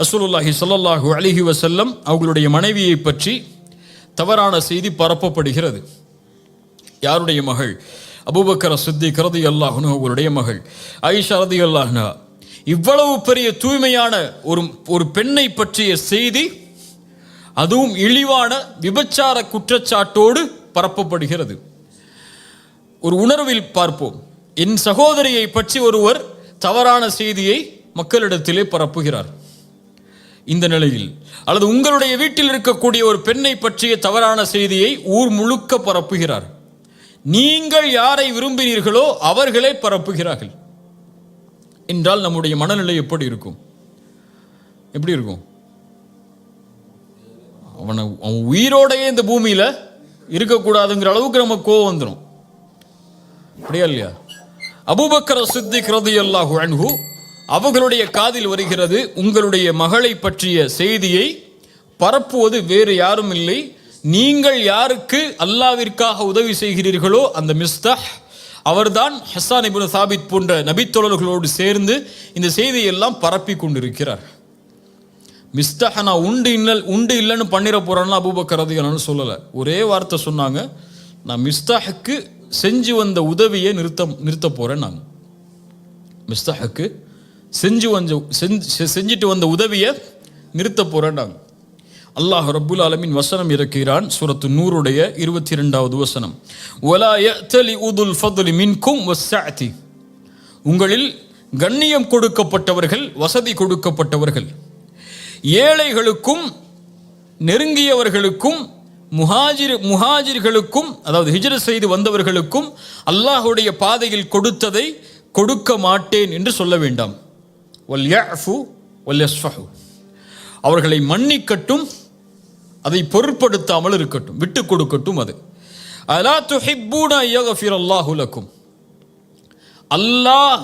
ரசூலுல்லாஹி ஸல்லல்லாஹு அலைஹி வஸல்லம் அவர்களுடைய மனைவியை பற்றி தவறான செய்தி பரப்பப்படுகிறது. யாருடைய மகள்? அபூபக்கர் சித்திக் ரலியல்லாஹு அன்ஹு அவர்களுடைய மகள் ஆயிஷா ரலியல்லாஹு அன்ஹா. இவ்வளவு பெரிய தூய்மையான ஒரு பெண்ணை பற்றிய செய்தி, அதுவும் இழிவான விபச்சார குற்றச்சாட்டோடு பரப்பப்படுகிறது. ஒரு உணர்வில் பார்ப்போம். என் சகோதரியை பற்றி ஒருவர் தவறான செய்தியை மக்களிடத்திலே பரப்புகிறார். இந்த நிலையில் அல்லது உங்களுடைய வீட்டில் இருக்கக்கூடிய ஒரு பெண்ணை பற்றிய தவறான செய்தியை ஊர் முழுக்க பரப்புகிறார். நீங்கள் யாரை விரும்பினீர்களோ அவர்களே பரப்புகிறார்கள் என்றால் நம்முடைய மனநிலை எப்படி இருக்கும்? எப்படி இருக்கும்? அவன் உயிரோடையே இந்த பூமியில இருக்கக்கூடாதுங்கிற அளவுக்கு நம்ம கோவம் வந்துடும். அப்படியா இல்லையா? அபூபக்கர் சித்திக் ரலியல்லாஹு அன்ஹு அவர்களுடைய காதில் வருகிறது, உங்களுடைய மகளை பற்றிய செய்தியை பரப்புவது வேறு யாரும் இல்லை, நீங்கள் யாருக்கு அல்லாவிற்காக உதவி செய்கிறீர்களோ அந்த மிஸ்தஹ் அவர்தான் ஹஸ்ஸான் இப்னு சாபித் போன்ற நபித்தோழர்களோடு சேர்ந்து இந்த செய்தியெல்லாம் பரப்பி கொண்டிருக்கிறார். மிஸ்தஹ் நான் உண்டு இல்லைன்னு பண்ணிட போறேன்னு அபூபக்கர் ரலியல்லாஹு சொல்லலை. ஒரே வார்த்தை சொன்னாங்க, நான் மிஸ்தஹுக்கு செஞ்சு வந்த உதவியை நிறுத்த போறேன். நான் மிஸ்தஹுக்கு செஞ்சுட்டு வந்த உதவியை நிறுத்த போறேன். நான் அல்லாஹ் ரப்புல் ஆலமீன் வசனம் இறக்கிறான். சூரத்து நூருடைய 22வது வசனம், வலா யஅ்தலி உதுல் ஃபத்லி மின்கும் வஸ்ஸஅதி. உங்களில் கண்ணியம் கொடுக்கப்பட்டவர்கள், வசதி கொடுக்கப்பட்டவர்கள், ஏழைகளுக்கும் நெருங்கியவர்களுக்கும் முஹாஜிர்களுக்கும், அதாவது ஹிஜ்ரத் செய்து வந்தவர்களுக்கும் அல்லாஹுடைய பாதையில் கொடுத்ததை கொடுக்க மாட்டேன் என்று சொல்ல வேண்டாம். வல் யஅஃபு வல் யஸ்ஃபஹு. அவர்களை மன்னிக்கட்டும், அதை பொருட்படுத்தாமல் இருக்கட்டும், விட்டு கொடுக்கட்டும். அது அலா துஹிப்பூன யக்ஃபிரல்லாஹு லக்கும். அல்லாஹ்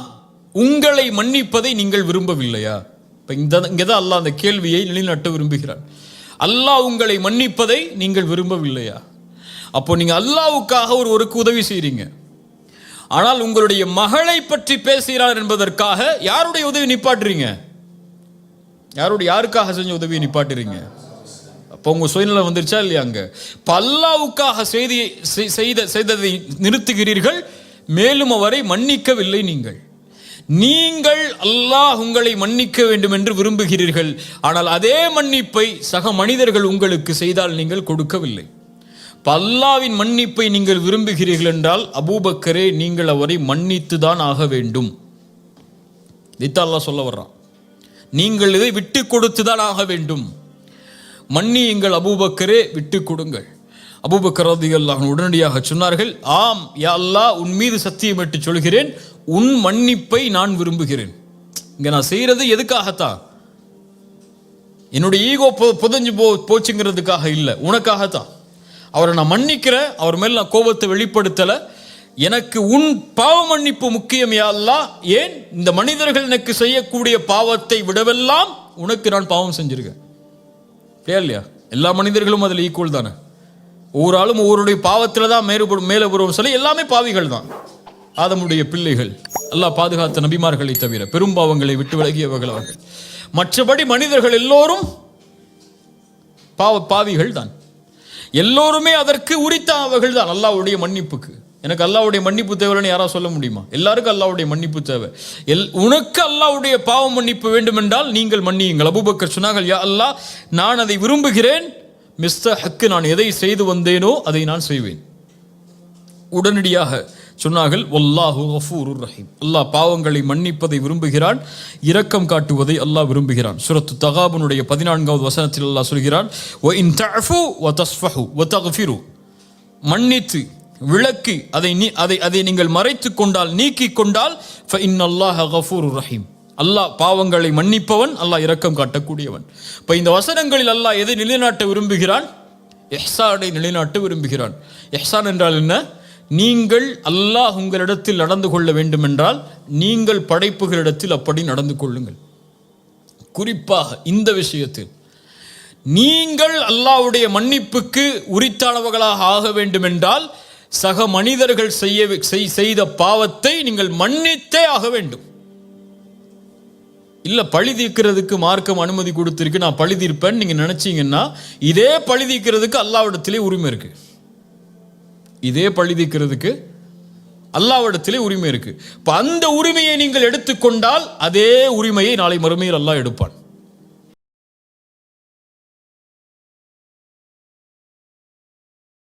உங்களை மன்னிப்பதை நீங்கள் விரும்பவில்லையா? இப்போ இங்கதான் அல்லாஹ் அந்த கேள்வியை நிலைநாட்ட விரும்புகிறான். அல்லாஹ் உங்களை மன்னிப்பதை நீங்கள் விரும்பவில்லையா? அப்போ நீங்க அல்லாஹ்வுக்காக ஒருவருக்கு உதவி செய்றீங்க, ஆனால் உங்களுடைய மகளை பற்றி பேசுகிறார் என்பதற்காக யாருடைய உதவி நிப்பாட்டுறீங்க? யாருக்காக செஞ்ச உதவியை நிப்பாட்டுறீங்க? அப்போ உங்க சுயநலம் வந்துருச்சா இல்லையா? அங்க அல்லாஹ்வுக்காக செய்ததை நிறுத்துகிறீர்கள், மேலும் அவரை மன்னிக்கவில்லை. நீங்கள் அல்லாஹ் உங்களை மன்னிக்க வேண்டும் என்று விரும்புகிறீர்கள், ஆனால் அதே மன்னிப்பை சக மனிதர்கள் உங்களுக்கு செய்தால் நீங்கள் கொடுக்கவில்லை. அல்லாஹ்வின் மன்னிப்பை நீங்கள் விரும்புகிறீர்கள் என்றால் அபூபக்கரே நீங்கள் அவரை மன்னித்து தான் ஆக வேண்டும். இதைத்தான் அல்லாஹ் சொல்ல வர்றான். நீங்கள் இதை விட்டு கொடுத்துதான் ஆக வேண்டும். மன்னியுங்கள் அபூபக்கரே, விட்டு கொடுங்கள். அபூபக்கர் ரலியல்லாஹு அன்ஹு உடனடியாக சொன்னார்கள், ஆம் யா அல்லாஹ், உன் மீது சத்தியமிட்டு சொல்கிறேன், உன் மன்னிப்பை நான் விரும்புகிறேன். இங்க நான் செய்யறது எதுக்காகத்தான்? என்னுடைய ஈகோ புதஞ்சு போச்சுங்கிறதுக்காக இல்லை, உனக்காகத்தான். அவரை நான் மன்னிக்கிறேன், அவர் மேல் நான் கோபத்தை வெளிப்படுத்தல. எனக்கு உன் பாவ மன்னிப்பு முக்கியம் யா அல்லாஹ். ஏன்? இந்த மனிதர்கள் எனக்கு செய்யக்கூடிய பாவத்தை விடவெல்லாம் உனக்கு நான் பாவம் செஞ்சிருக்கேன். இல்லையா? எல்லா மனிதர்களும் அதில் ஈக்குவல் தானே. ஒவ்வொரு ஆளும் ஒவ்வொருடைய பாவத்தில் தான் மேலே வருவோம் சொல்லி எல்லாமே பாவிகள் தான். ஆதமுடைய பிள்ளைகள், அல்லாஹ் பாதுகாத்த நபிமார்களை தவிர பெரும் பாவங்களை விட்டு விலகியவர்கள் அவர்கள். மற்றபடி மனிதர்கள் எல்லோரும் பாவிகள் தான். எல்லோருமே அதற்கு உரித்தானவர்கள் தான் அல்லாஹ்வுடைய மன்னிப்புக்கு. எனக்கு அல்லாஹ்வுடைய மன்னிப்பு தேவைன்னு யாராவது சொல்ல முடியுமா? எல்லாருக்கும் அல்லாஹ்வுடைய மன்னிப்பு தேவை. உனக்கு அல்லாஹ்வுடைய பாவ மன்னிப்பு வேண்டும் என்றால் நீங்கள் மன்னியுங்கள். அபூபக்கர் சொன்னார்கள், யா அல்லாஹ், நான் அதை விரும்புகிறேன். மிஸ்தஹுக்கு நான் எதை செய்து வந்தேனோ அதை நான் செய்வேன். உடனடியாக சொன்னார்கள், வல்லாஹு கஃபூருர் ரஹீம். அல்லாஹ் பாவங்களை மன்னிப்பதை விரும்புகிறான், இரக்கம் காட்டுவதை அல்லாஹ் விரும்புகிறான். சூரத்து தகாபுனுடைய 14வது வசனத்தில் அல்லாஹ் சொல்கிறான், வ இன் தஅஃபு வ தஸ்ஃபஹு வ தக்ஃபிரு. மன்னித்து விளக்கி அதை நீங்கள் மறைத்து கொண்டால், நீக்கி கொண்டால், ஃப இன்னல்லாஹ கஃபூருர் ரஹீம். அல்லாஹ் பாவங்களை மன்னிப்பவன், அல்லாஹ் இரக்கம் காட்டக்கூடியவன். இப்போ இந்த வசனங்களில் அல்லாஹ் எதை நிலைநாட்ட விரும்புகிறான்? இஹ்சானை நிலைநாட்ட விரும்புகிறான். இஹ்சான் என்றால் என்ன? நீங்கள் அல்லாஹ் உங்களிடத்தில் நடந்து கொள்ள வேண்டும் என்றால் நீங்கள் படைப்புகளிடத்தில் அப்படி நடந்து கொள்ளுங்கள். குறிப்பாக இந்த விஷயத்தில் நீங்கள் அல்லாஹ்வுடைய மன்னிப்புக்கு உரித்தானவர்களாக ஆக வேண்டும் என்றால் சக மனிதர்கள் செய்த பாவத்தை நீங்கள் மன்னித்தே ஆக வேண்டும். இல்ல பழி தீர்க்கிறதுக்கு மார்க்கம் அனுமதி கொடுத்திருக்கு, நான் பழி தீர்ப்பேன் நீங்க நினைச்சீங்கன்னா, இதே பழி தீர்க்கிறதுக்கு அல்லாஹ்விடத்திலே உரிமை இருக்கு. இதே பழி தீர்க்கிறதுக்கு அல்லாஹ்விடத்திலே உரிமை இருக்கு. இப்ப அந்த உரிமையை நீங்கள் எடுத்துக்கொண்டால் அதே உரிமையை நாளை மறுமையில் அல்லாஹ் எடுப்பான்.